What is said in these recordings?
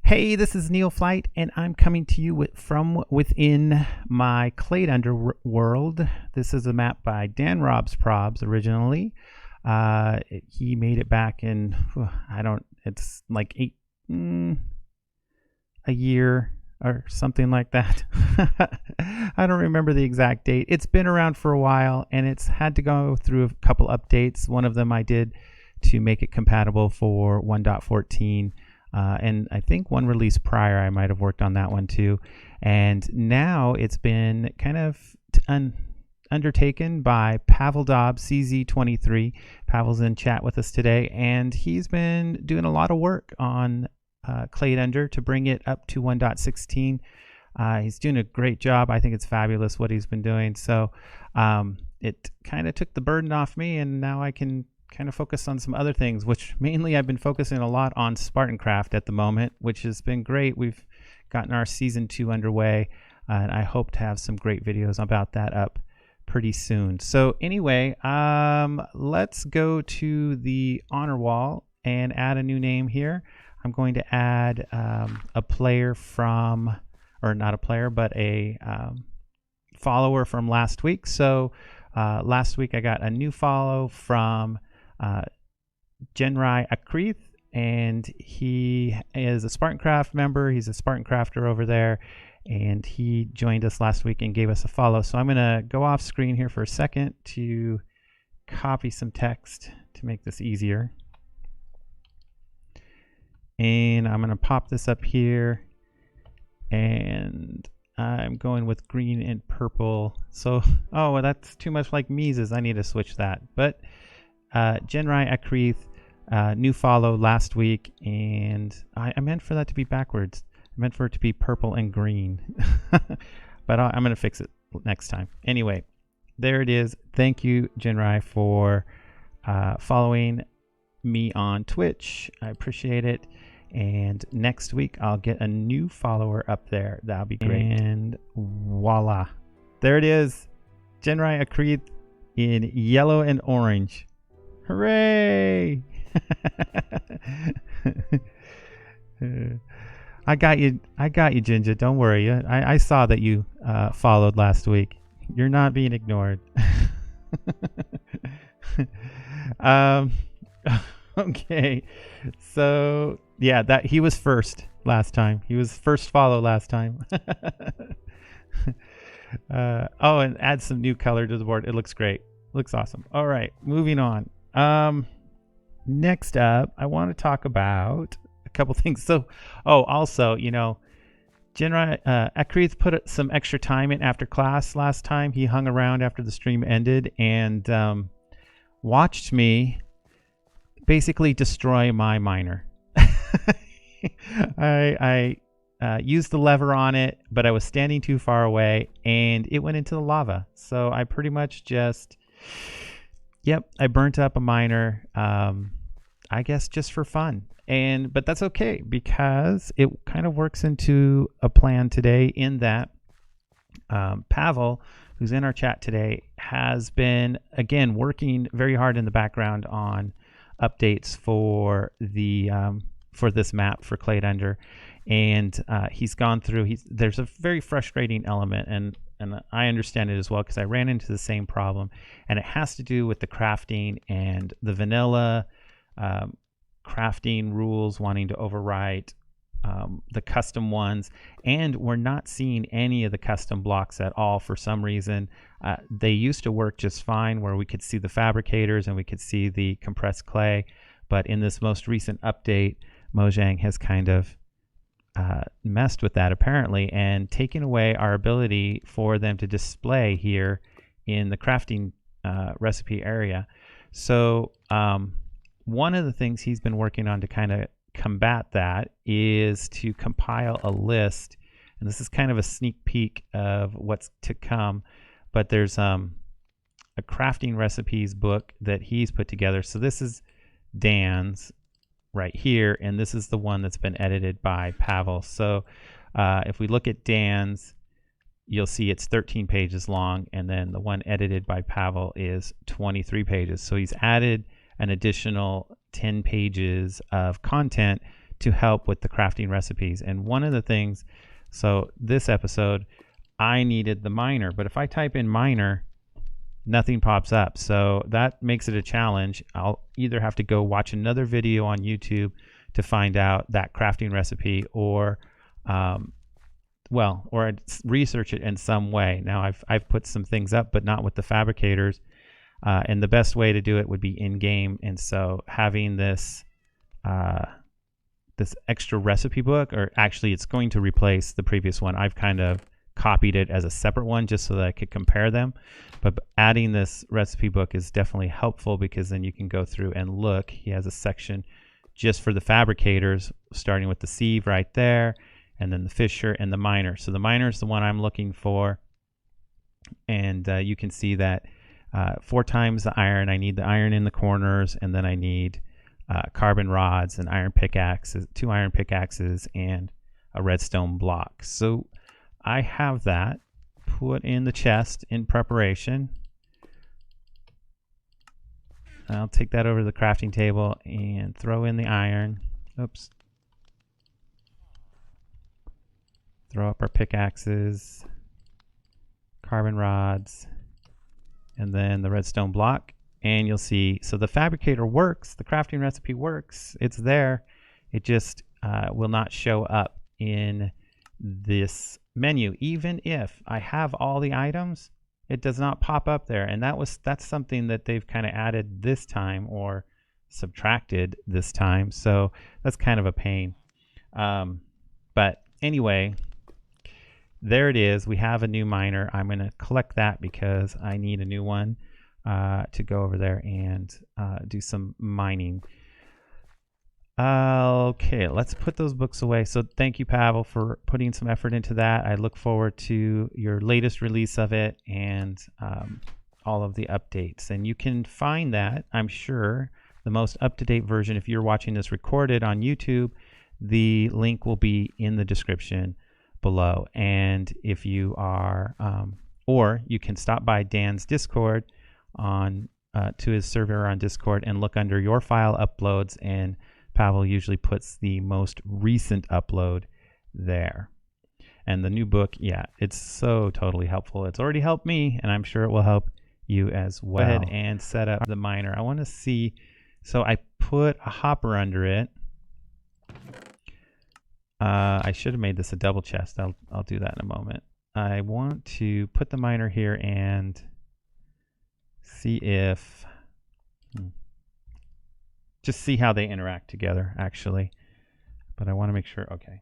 Hey, this is NeoFlight, and I'm coming to you from within my Clade Underworld. This is a map by DanRobzProbz originally. He made it back in, it's like a year or something like that. I don't remember the exact date. It's been around for a while, and it's had to go through a couple updates. One of them I did to make it compatible for 1.14. And I think one release prior, I might have worked on that one too. And now it's been kind of undertaken by DanRobzProbz CZ23. Pavel's in chat with us today, and he's been doing a lot of work on Clade Under to bring it up to 1.16. He's doing a great job. I think it's fabulous what he's been doing. So it kind of took the burden off me, and now I can kind of focus on some other things, which mainly I've been focusing a lot on Spartancraft at the moment, which has been great. We've gotten our season 2 underway, and I hope to have some great videos about that up pretty soon. So anyway, let's go to the honor wall and add a new name here. I'm going to add a player from, or not a player, but a follower from last week. So last week I got a new follow from Genrai Akrith, and he is a Spartancraft member. He's a Spartan crafter over there, and he joined us last week and gave us a follow. So I'm going to go off screen here for a second to copy some text to make this easier. And I'm going to pop this up here, and I'm going with green and purple. So, oh, well, that's too much like Mises. I need to switch that. But Genrai Akrith, new follow last week, and I meant for that to be backwards. I meant for it to be purple and green. But I'm going to fix it next time. Anyway, there it is. Thank you, Genrai, for following me on Twitch. I appreciate it. And next week, I'll get a new follower up there. That'll be great. And voila. There it is. Genrai Akrith in yellow and orange. Hooray! I got you, Ginger. Don't worry. I saw that you followed last week. You're not being ignored. Okay. So yeah, that he was first last time. He was first follow last time. Oh, and add some new color to the board. It looks great. Looks awesome. All right, moving on. Next up, I want to talk about a couple things. So, also, Genrai Akrith put some extra time in after class last time. He hung around after the stream ended and watched me basically destroy my miner. I used the lever on it, but I was standing too far away, and it went into the lava. So I pretty much just... Yep, I burnt up a miner, I guess just for fun. But that's okay, because it kind of works into a plan today in that Pavel, who's in our chat today, has been, again, working very hard in the background on updates for the for this map for Clade Under. And he's gone through, there's a very frustrating element, and I understand it as well because I ran into the same problem, and it has to do with the crafting and the vanilla crafting rules wanting to overwrite the custom ones, and we're not seeing any of the custom blocks at all for some reason. They used to work just fine where we could see the fabricators and we could see the compressed clay, but in this most recent update, Mojang has kind of messed with that apparently and taken away our ability for them to display here in the crafting recipe area. So one of the things he's been working on to kind of combat that is to compile a list, and this is kind of a sneak peek of what's to come, but there's a crafting recipes book that he's put together. So this is Dan's right here, and this is the one that's been edited by Pavel. So if we look at Dan's, you'll see it's 13 pages long, and then the one edited by Pavel is 23 pages. So he's added an additional 10 pages of content to help with the crafting recipes. And one of the things, so this episode, I needed the miner, but if I type in miner, nothing pops up. So that makes it a challenge. I'll either have to go watch another video on YouTube to find out that crafting recipe, or or research it in some way. Now I've put some things up, but not with the fabricators. And the best way to do it would be in game. And so having this this extra recipe book, or actually it's going to replace the previous one. I've kind of copied it as a separate one just so that I could compare them. But adding this recipe book is definitely helpful, because then you can go through and look. He has a section just for the fabricators, starting with the sieve right there, and then the fisher and the miner. So the miner is the one I'm looking for. And you can see that 4 times the iron. I need the iron in the corners, and then I need carbon rods and iron pickaxes, 2 iron pickaxes, and a redstone block. So I have that put in the chest in preparation. I'll take that over to the crafting table and throw in the iron. Oops. Throw up our pickaxes, carbon rods, and then the redstone block. And you'll see, so the fabricator works, the crafting recipe works, it's there. It just will not show up in this menu. Even if I have all the items, it does not pop up there. And that's something that they've kind of added this time, or subtracted this time. So that's kind of a pain. But anyway, there it is. We have a new miner. I'm going to collect that because I need a new one to go over there and do some mining. Okay, let's put those books away. So thank you, Pavel, for putting some effort into that. I look forward to your latest release of it, and all of the updates. And you can find that, I'm sure, the most up-to-date version. If you're watching this recorded on YouTube, the link will be in the description below. And if you are, or you can stop by Dan's Discord on to his server on Discord and look under your file uploads, and Pavel usually puts the most recent upload there. And the new book, yeah, it's so totally helpful. It's already helped me, and I'm sure it will help you as well. Go ahead and set up the miner. I want to see, so I put a hopper under it. I should have made this a double chest. I'll do that in a moment. I want to put the miner here and see if, just see how they interact together, actually. But I want to make sure, okay.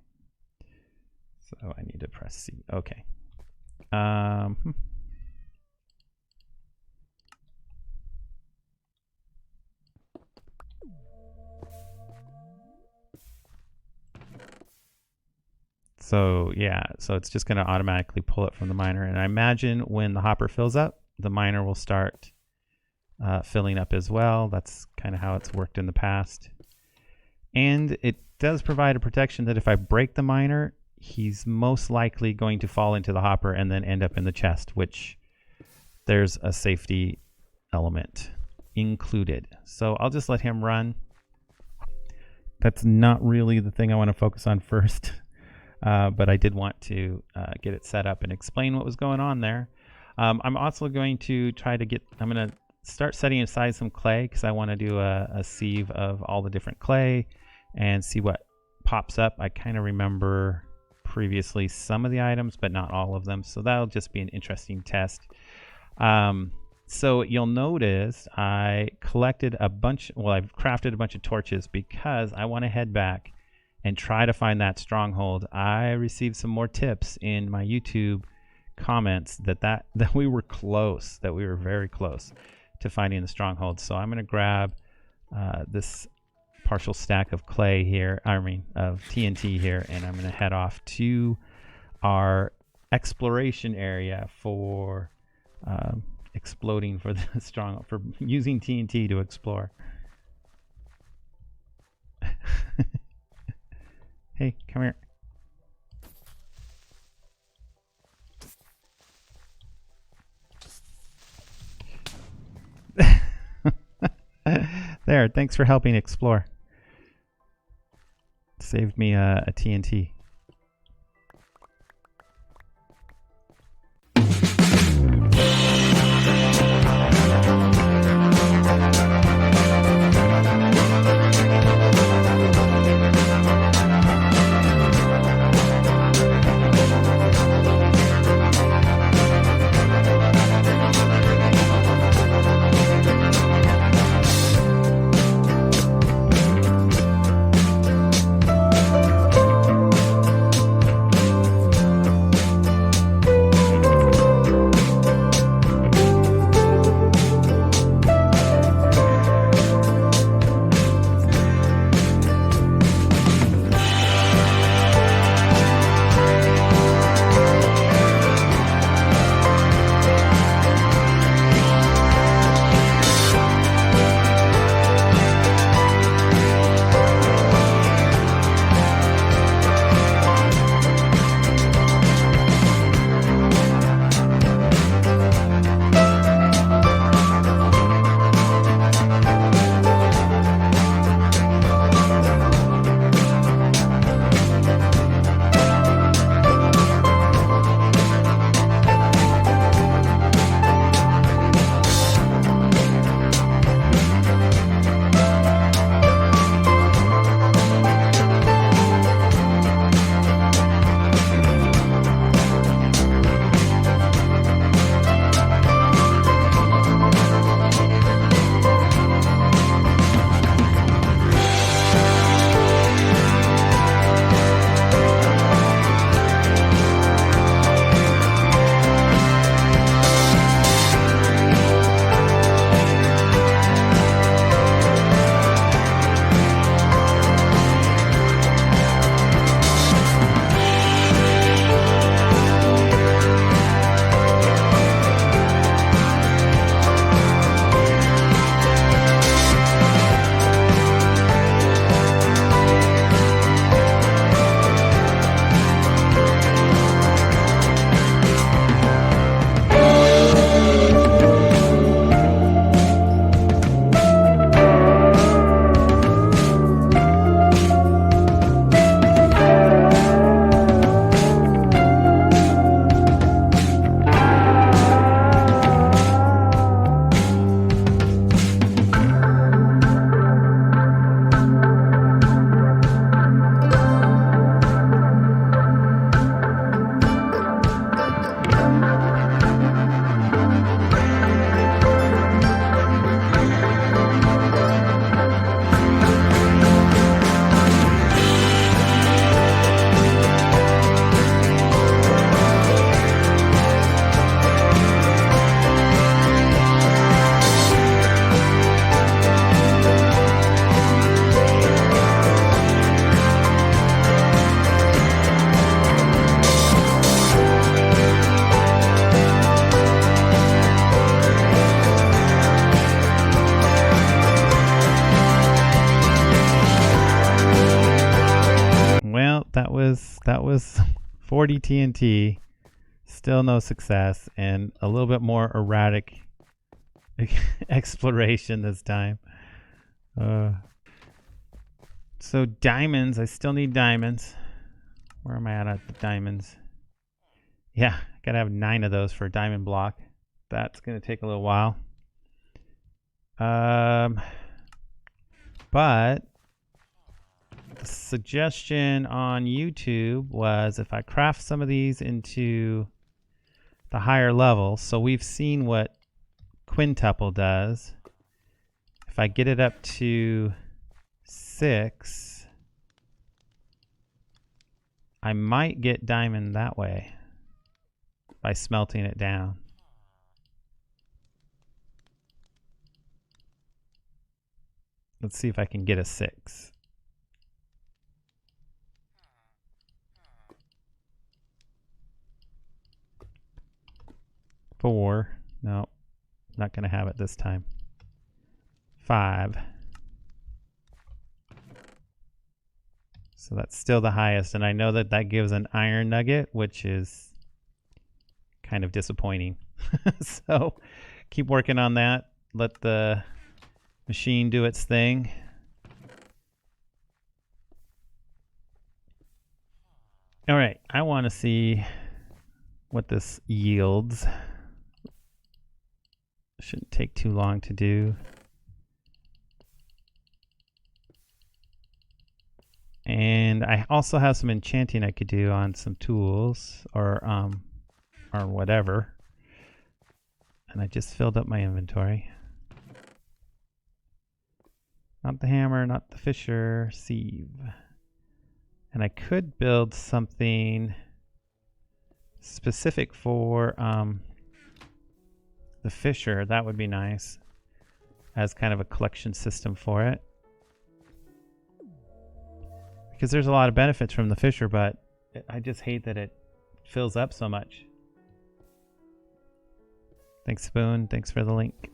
So I need to press C, okay. So yeah, so it's just going to automatically pull it from the miner. And I imagine when the hopper fills up, the miner will start filling up as well. That's kind of how it's worked in the past. And it does provide a protection that if I break the miner, he's most likely going to fall into the hopper and then end up in the chest, which there's a safety element included. So I'll just let him run. That's not really the thing I want to focus on first. But I did want to get it set up and explain what was going on there. I'm also going to try to I'm going to start setting aside some clay, because I want to do a sieve of all the different clay and see what pops up. I kind of remember previously some of the items, but not all of them. So that'll just be an interesting test. So you'll notice I collected a bunch, well, I've crafted a bunch of torches because I want to head back and try to find that stronghold. I received some more tips in my YouTube comments that we were close, that we were very close to finding the stronghold. So I'm going to grab this partial stack of clay here, of TNT here, and I'm going to head off to our exploration area for exploding for the stronghold, for using TNT to explore. Hey, come here. There, thanks for helping explore. Saved me a TNT. That was 40 TNT, still no success, and a little bit more erratic exploration this time. So diamonds, I still need diamonds. Where am I at the diamonds? Yeah, gotta have 9 of those for a diamond block. That's gonna take a little while. But the suggestion on YouTube was if I craft some of these into the higher levels, so we've seen what quintuple does. If I get it up to 6, I might get diamond that way by smelting it down. Let's see if I can get a 6. Four. No, not gonna have it this time. 5. So that's still the highest, and I know that that gives an iron nugget, which is kind of disappointing. So keep working on that. Let the machine do its thing. want to see what this yields. Shouldn't take too long to do. And I also have some enchanting I could do on some tools or whatever. And I just filled up my inventory. Not the hammer, not the fisher, sieve. And I could build something specific for the fisher. That would be nice. As kind of a collection system for it. Because there's a lot of benefits from the fisher, but I just hate that it fills up so much. Thanks, Spoon. Thanks for the link.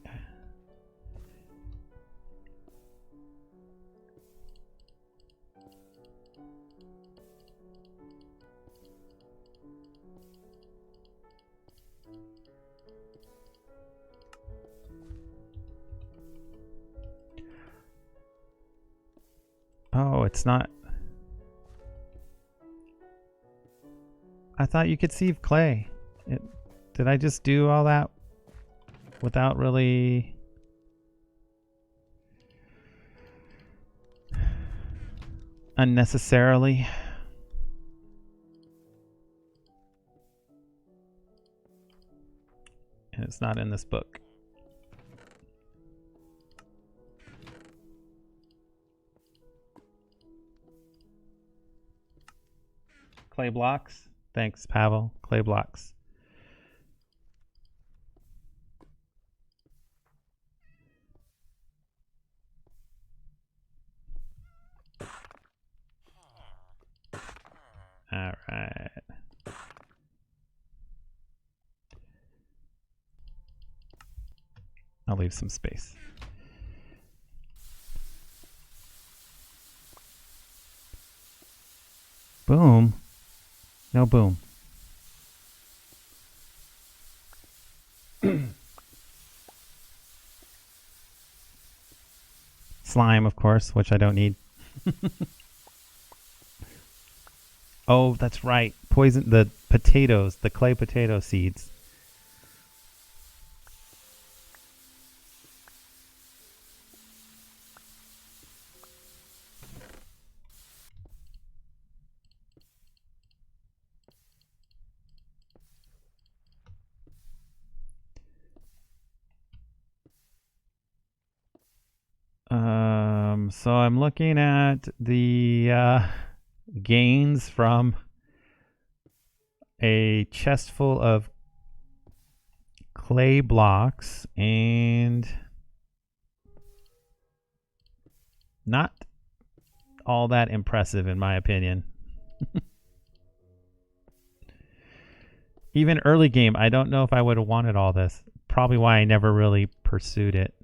Oh, it's not. I thought you could sieve clay. Did I just do all that without really... unnecessarily? And it's not in this book. Clay blocks. Thanks, Pavel. Clay blocks. All right. I'll leave some space. Boom. No boom. Slime, of course, which I don't need. Oh, that's right. Poison the potatoes, the clay potato seeds. So I'm looking at the gains from a chest full of clay blocks, and not all that impressive in my opinion. Even early game, I don't know if I would have wanted all this. Probably why I never really pursued it.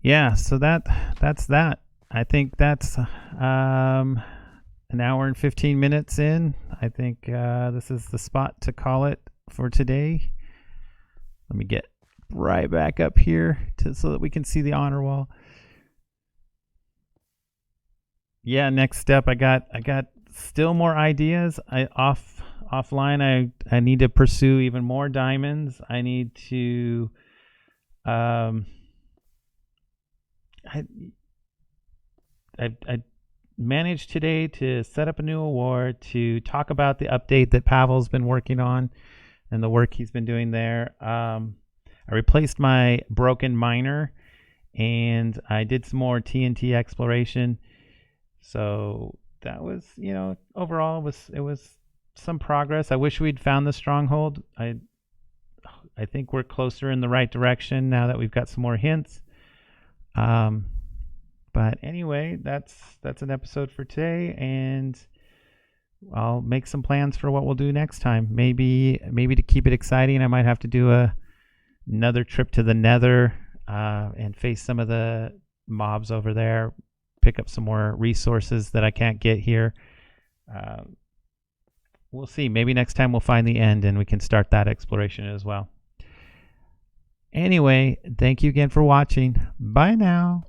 Yeah, so that's that. I think that's an hour and 15 minutes in. I think this is the spot to call it for today. Let me get right back up here so that we can see the honor wall. Yeah, next step, I got still more ideas. Offline I need to pursue even more diamonds. I need to I managed today to set up a new award to talk about the update that Pavel's been working on and the work he's been doing there. I replaced my broken miner and I did some more TNT exploration. So that was, you know, overall it was some progress. I wish we'd found the stronghold. I think we're closer in the right direction now that we've got some more hints. But anyway, that's an episode for today, and I'll make some plans for what we'll do next time. Maybe to keep it exciting, I might have to do another trip to the Nether and face some of the mobs over there, pick up some more resources that I can't get here. We'll see. Maybe next time we'll find the end and we can start that exploration as well. Anyway, thank you again for watching. Bye now.